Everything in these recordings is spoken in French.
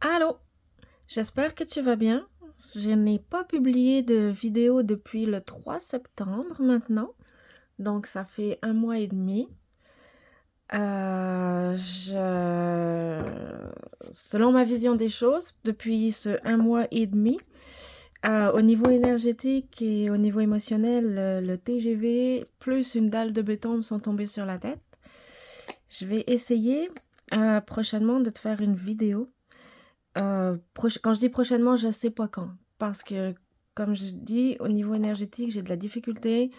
Allô, j'espère que tu vas bien. Je n'ai pas publié de vidéo depuis le 3 septembre maintenant, donc ça fait un mois et demi. Selon ma vision des choses, depuis ce un mois et demi, au niveau énergétique et au niveau émotionnel, le TGV plus une dalle de béton me sont tombés sur la tête. Je vais essayer prochainement de te faire une vidéo. Quand je dis prochainement, je ne sais pas quand. Parce que, comme je dis, au niveau énergétique, j'ai de la difficulté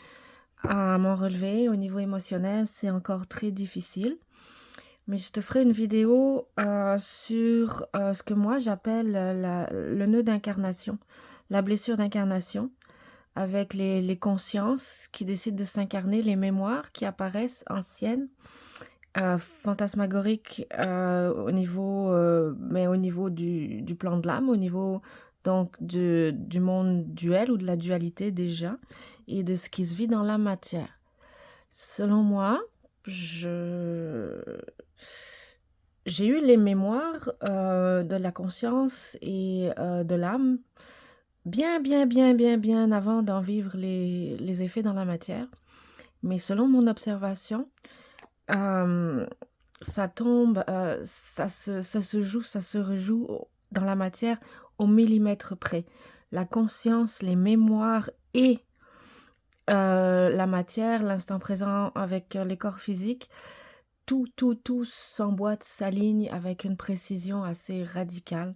à m'en relever. Au niveau émotionnel, c'est encore très difficile. Mais je te ferai une vidéo sur ce que moi j'appelle le nœud d'incarnation, la blessure d'incarnation, avec les consciences qui décident de s'incarner, les mémoires qui apparaissent anciennes, fantasmagoriques mais au niveau du plan de l'âme, au niveau donc du monde duel ou de la dualité déjà, et de ce qui se vit dans la matière. Selon moi, je j'ai eu les mémoires de la conscience et de l'âme bien avant d'en vivre les effets dans la matière. Mais selon mon observation, euh, ça tombe, ça se joue, ça se rejoue dans la matière au millimètre près. La conscience, les mémoires et la matière, l'instant présent avec les corps physiques, tout s'emboîte, s'aligne avec une précision assez radicale.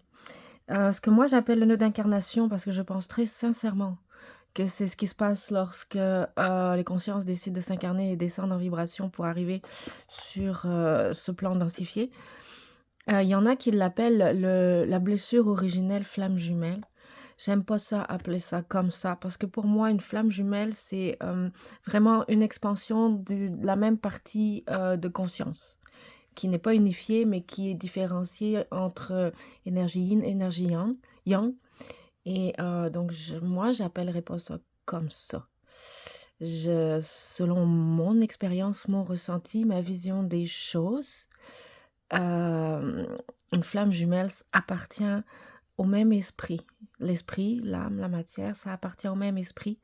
Ce que moi j'appelle le nœud d'incarnation, parce que je pense très sincèrement que c'est ce qui se passe lorsque les consciences décident de s'incarner et descendre en vibration pour arriver sur ce plan densifié. Il y en a qui l'appellent la blessure originelle flamme jumelle. J'aime pas ça, appeler ça comme ça, parce que pour moi, une flamme jumelle, c'est vraiment une expansion de la même partie de conscience, qui n'est pas unifiée, mais qui est différenciée entre énergie yin, énergie yang. Et donc, moi, j'appellerais pas ça comme ça. Selon mon expérience, mon ressenti, ma vision des choses, une flamme jumelle appartient au même esprit. L'esprit, l'âme, la matière, ça appartient au même esprit.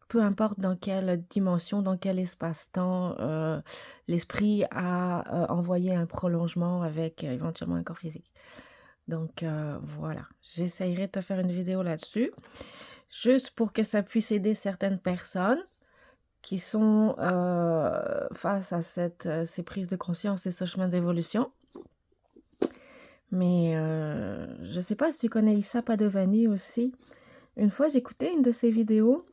Peu importe dans quelle dimension, dans quel espace-temps, l'esprit a envoyé un prolongement avec éventuellement un corps physique. Donc voilà, j'essayerai de te faire une vidéo là-dessus, juste pour que ça puisse aider certaines personnes qui sont face à ces prises de conscience et ce chemin d'évolution. Mais je ne sais pas si tu connais Issa Padovani aussi. Une fois, j'écoutais une de ses vidéos,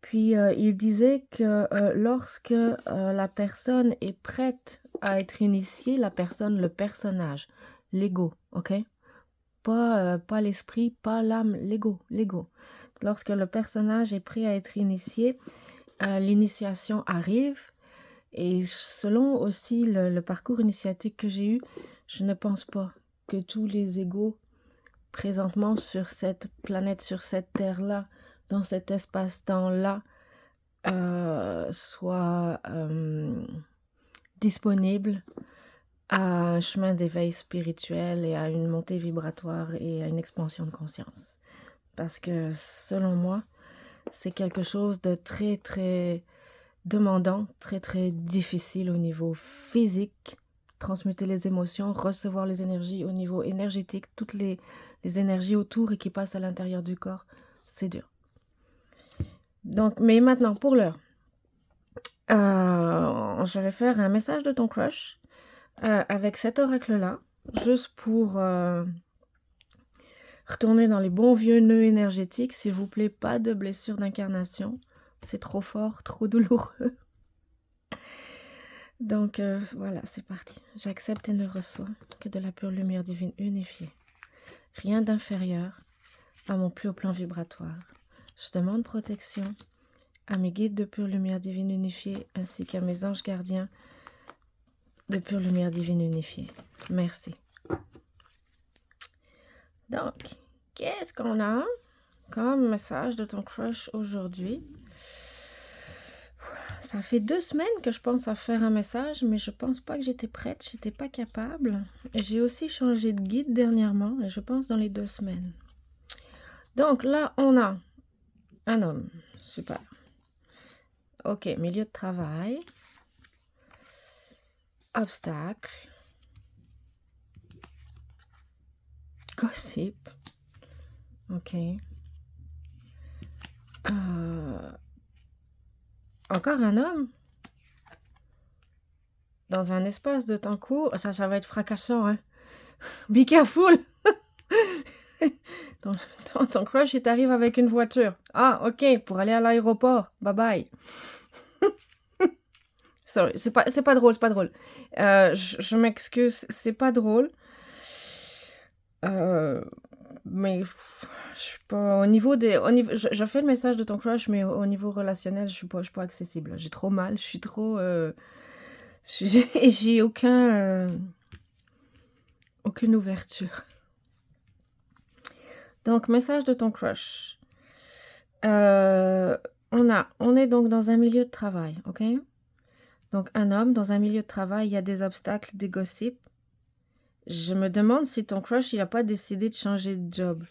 puis il disait que lorsque la personne est prête à être initiée, la personne, le personnage, l'ego, ok? Pas l'esprit, pas l'âme, l'ego. Lorsque le personnage est prêt à être initié, l'initiation arrive. Et selon aussi le parcours initiatique que j'ai eu, je ne pense pas que tous les égos présentement sur cette planète, sur cette terre-là, dans cet espace-temps-là, soient disponibles à un chemin d'éveil spirituel et à une montée vibratoire et à une expansion de conscience. Parce que selon moi, c'est quelque chose de très demandant, très difficile au niveau physique, transmuter les émotions, recevoir les énergies au niveau énergétique, toutes les énergies autour et qui passent à l'intérieur du corps, c'est dur. Donc, mais maintenant, pour l'heure, je vais faire un message de ton crush avec cet oracle-là, juste pour retourner dans les bons vieux nœuds énergétiques. S'il vous plaît, pas de blessure d'incarnation. C'est trop fort, trop douloureux. Donc voilà, c'est parti. J'accepte et ne reçois que de la pure lumière divine unifiée. Rien d'inférieur à mon plus haut plan vibratoire. Je demande protection à mes guides de pure lumière divine unifiée ainsi qu'à mes anges gardiens de pure lumière divine unifiée. Merci. Donc, qu'est-ce qu'on a comme message de ton crush aujourd'hui? Ça fait 2 semaines que je pense à faire un message, mais je pense pas que j'étais prête, j'étais pas capable. J'ai aussi changé de guide dernièrement, et je pense dans les 2 semaines. Donc là, on a un homme. Super. Ok, milieu de travail. Obstacle. Gossip. Ok. Encore un homme dans un espace de temps court. Ça va être fracassant, hein. Be careful! ton crush, il t'arrive avec une voiture. Ah, ok, pour aller à l'aéroport. Bye bye. Sorry, c'est pas drôle, c'est pas drôle. Je m'excuse, c'est pas drôle. Mais je suis pas au niveau des, je fais le message de ton crush, mais au niveau relationnel, je suis pas accessible. J'ai trop mal, je suis trop, j'ai aucune ouverture. Donc message de ton crush. On est donc dans un milieu de travail, ok? Donc un homme dans un milieu de travail, il y a des obstacles, des gossips. Je me demande si ton crush, il n'a pas décidé de changer de job.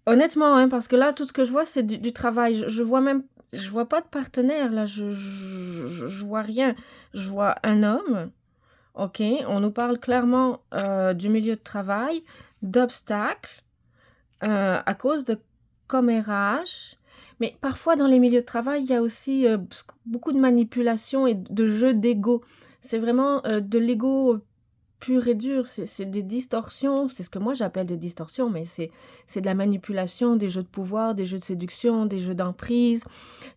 Honnêtement, hein, parce que là, tout ce que je vois, c'est du travail. Je vois pas de partenaire, là. Je vois rien. Je vois un homme, ok? On nous parle clairement du milieu de travail, d'obstacles, à cause de commérages. Mais parfois, dans les milieux de travail, il y a aussi beaucoup de manipulation et de jeux d'ego. C'est vraiment de l'ego pur et dur. C'est des distorsions. C'est ce que moi j'appelle des distorsions, mais c'est de la manipulation, des jeux de pouvoir, des jeux de séduction, des jeux d'emprise,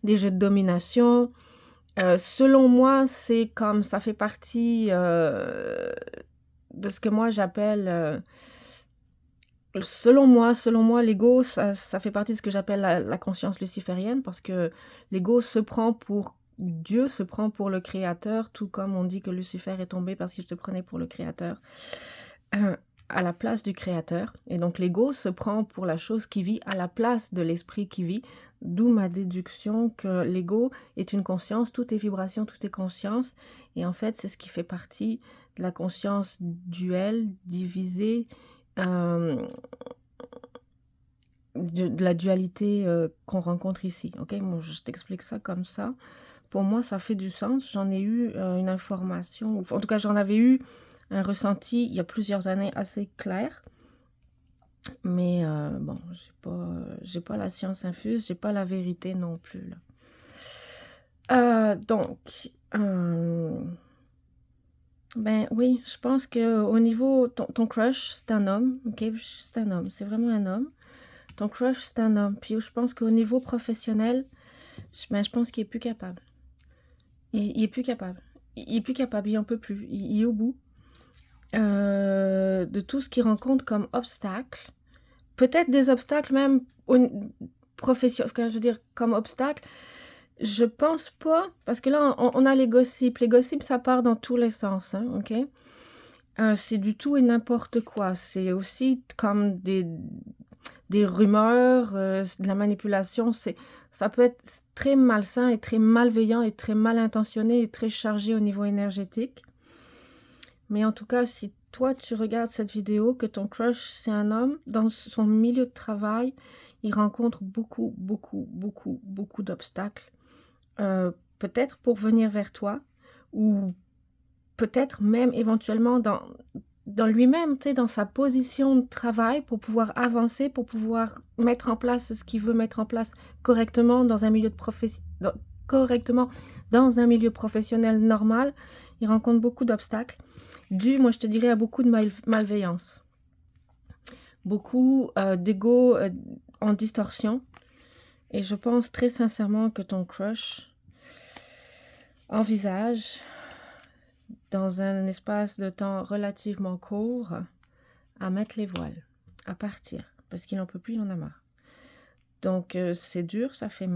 des jeux de domination. Selon moi, c'est comme ça fait partie de ce que moi j'appelle... selon moi, l'ego, ça fait partie de ce que j'appelle la conscience luciférienne, parce que l'ego se prend pour Dieu, se prend pour le créateur, tout comme on dit que Lucifer est tombé parce qu'il se prenait pour le créateur, à la place du créateur. Et donc l'ego se prend pour la chose qui vit à la place de l'esprit qui vit, d'où ma déduction que l'ego est une conscience, tout est vibration, tout est conscience, et en fait c'est ce qui fait partie de la conscience duelle, divisée, de la dualité qu'on rencontre ici. Ok, bon, je t'explique ça comme ça. Pour moi, ça fait du sens. J'en ai eu une information, en tout cas, j'en avais eu un ressenti il y a plusieurs années assez clair. Mais bon, j'ai pas la science infuse, j'ai pas la vérité non plus, là. Donc, ben oui, je pense que au niveau ton crush, c'est un homme, ok, c'est un homme, c'est vraiment un homme. Ton crush, c'est un homme. Puis je pense qu'au niveau professionnel, je pense qu'il est plus capable. Il est plus capable. Il est plus capable, il en peut plus. Il est au bout de tout ce qu'il rencontre comme obstacle. Peut-être des obstacles même professionnels, je veux dire, comme obstacle. Je pense pas, parce que là, on a les gossips. Les gossips, ça part dans tous les sens, hein, ok? C'est du tout et n'importe quoi. C'est aussi comme des rumeurs, de la manipulation. Ça peut être très malsain et très malveillant et très mal intentionné et très chargé au niveau énergétique. Mais en tout cas, si toi, tu regardes cette vidéo, que ton crush, c'est un homme, dans son milieu de travail, il rencontre beaucoup, beaucoup, beaucoup, beaucoup d'obstacles. Peut-être pour venir vers toi, ou peut-être même éventuellement dans lui-même, tu sais, dans sa position de travail pour pouvoir avancer, pour pouvoir mettre en place ce qu'il veut mettre en place correctement dans un milieu dans un milieu professionnel normal. Il rencontre beaucoup d'obstacles, dû, moi je te dirais, à beaucoup de malveillance, beaucoup d'ego en distorsion. Et je pense très sincèrement que ton crush envisage, dans un espace de temps relativement court, à mettre les voiles, à partir, parce qu'il n'en peut plus, il en a marre. Donc c'est dur, ça fait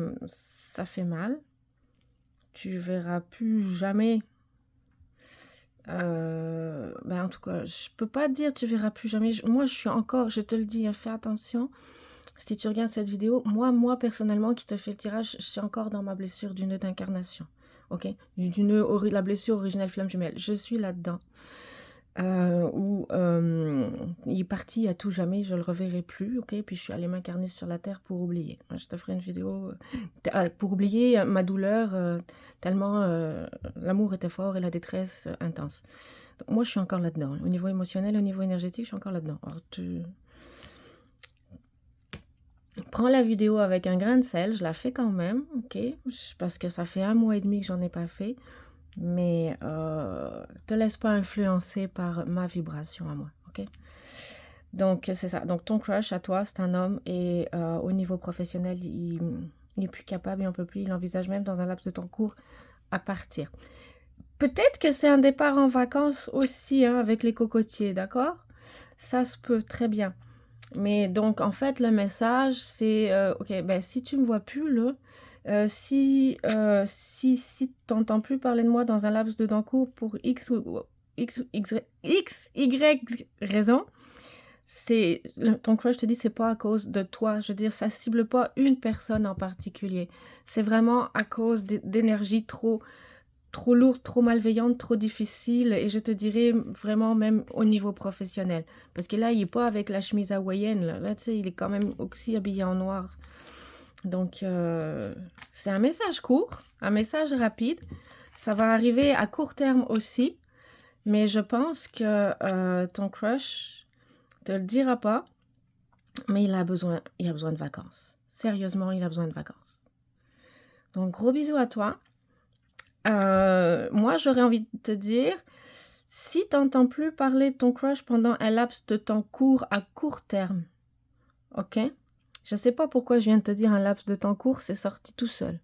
mal. Tu verras plus jamais. En tout cas, je peux pas dire tu verras plus jamais. Moi, je suis encore, je te le dis, fais attention. si tu regardes cette vidéo, moi personnellement qui te fais le tirage, je suis encore dans ma blessure du nœud d'incarnation. Ok, du nœud, la blessure originelle flamme jumelle. Je suis là-dedans. Où il est parti à tout jamais, je le reverrai plus, ok, puis je suis allée m'incarner sur la terre pour oublier. Je te ferai une vidéo pour oublier ma douleur, tellement l'amour était fort et la détresse intense. Donc, moi je suis encore là-dedans, au niveau émotionnel, au niveau énergétique, je suis encore là-dedans. Alors tu prends la vidéo avec un grain de sel, je la fais quand même, ok, parce que ça fait 1 mois et demi que j'en ai pas fait. Mais te laisse pas influencer par ma vibration à moi, ok? Donc, c'est ça. Donc, ton crush à toi, c'est un homme et au niveau professionnel, il n'est plus capable, il n'en peut plus, il envisage même dans un laps de temps court à partir. Peut-être que c'est un départ en vacances aussi, hein, avec les cocotiers, d'accord? Ça se peut, très bien. Mais donc, en fait, le message, c'est, ok, ben si tu me vois plus, là, si tu n'entends plus parler de moi dans un laps de temps court pour X, Y raison, ton crush te dit c'est pas à cause de toi. Je veux dire, ça cible pas une personne en particulier. C'est vraiment à cause d'énergie trop lourde, trop malveillante, trop difficile, et je te dirais vraiment même au niveau professionnel. Parce que là, il n'est pas avec la chemise hawaïenne, là tu sais, il est quand même aussi habillé en noir. Donc, c'est un message court, un message rapide. Ça va arriver à court terme aussi, mais je pense que ton crush te le dira pas, mais il a besoin de vacances. Sérieusement, il a besoin de vacances. Donc, gros bisous à toi. Moi, j'aurais envie de te dire, si tu n'entends plus parler de ton crush pendant un laps de temps court à court terme, ok? Je ne sais pas pourquoi je viens de te dire un laps de temps court, c'est sorti tout seul.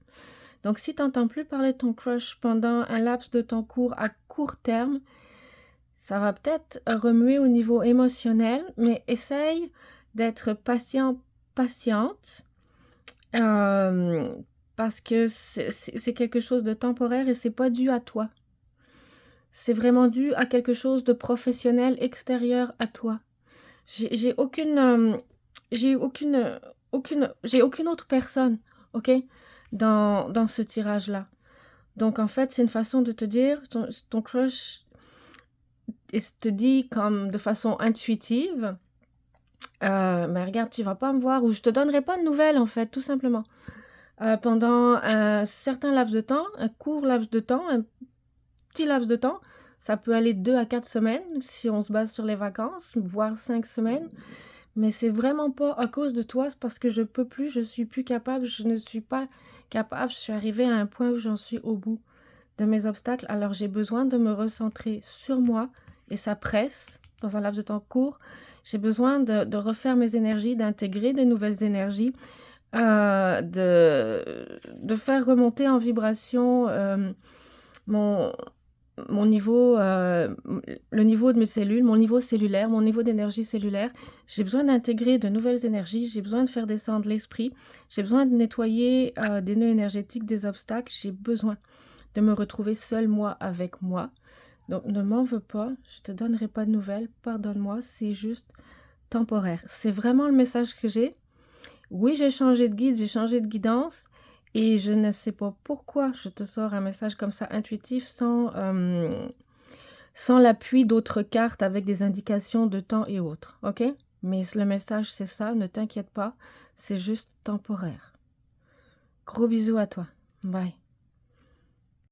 Donc, si tu n'entends plus parler de ton crush pendant un laps de temps court à court terme, ça va peut-être remuer au niveau émotionnel, mais essaye d'être patiente, parce que c'est quelque chose de temporaire et c'est pas dû à toi. C'est vraiment dû à quelque chose de professionnel extérieur à toi. J'ai aucune autre personne, ok, dans ce tirage-là. Donc en fait, c'est une façon de te dire, ton crush te dit comme de façon intuitive, mais regarde, tu vas pas me voir, ou je te donnerai pas de nouvelles en fait, tout simplement. Pendant un certain laps de temps, un court laps de temps, un petit laps de temps, ça peut aller 2 à 4 semaines si on se base sur les vacances, voire 5 semaines. Mais c'est vraiment pas à cause de toi, c'est parce que je peux plus, je suis plus capable, je ne suis pas capable, je suis arrivée à un point où j'en suis au bout de mes obstacles. Alors j'ai besoin de me recentrer sur moi et ça presse dans un laps de temps court. J'ai besoin de refaire mes énergies, d'intégrer de nouvelles énergies, de faire remonter en vibration mon niveau, le niveau de mes cellules, mon niveau cellulaire, mon niveau d'énergie cellulaire. J'ai besoin d'intégrer de nouvelles énergies, j'ai besoin de faire descendre l'esprit, j'ai besoin de nettoyer des nœuds énergétiques, des obstacles, j'ai besoin de me retrouver seule, moi, avec moi. Donc ne m'en veux pas, je te donnerai pas de nouvelles, pardonne-moi, c'est juste temporaire. C'est vraiment le message que j'ai. Oui, j'ai changé de guide, j'ai changé de guidance, et je ne sais pas pourquoi je te sors un message comme ça intuitif sans l'appui d'autres cartes avec des indications de temps et autres, ok? Mais le message c'est ça, ne t'inquiète pas, c'est juste temporaire. Gros bisous à toi, bye.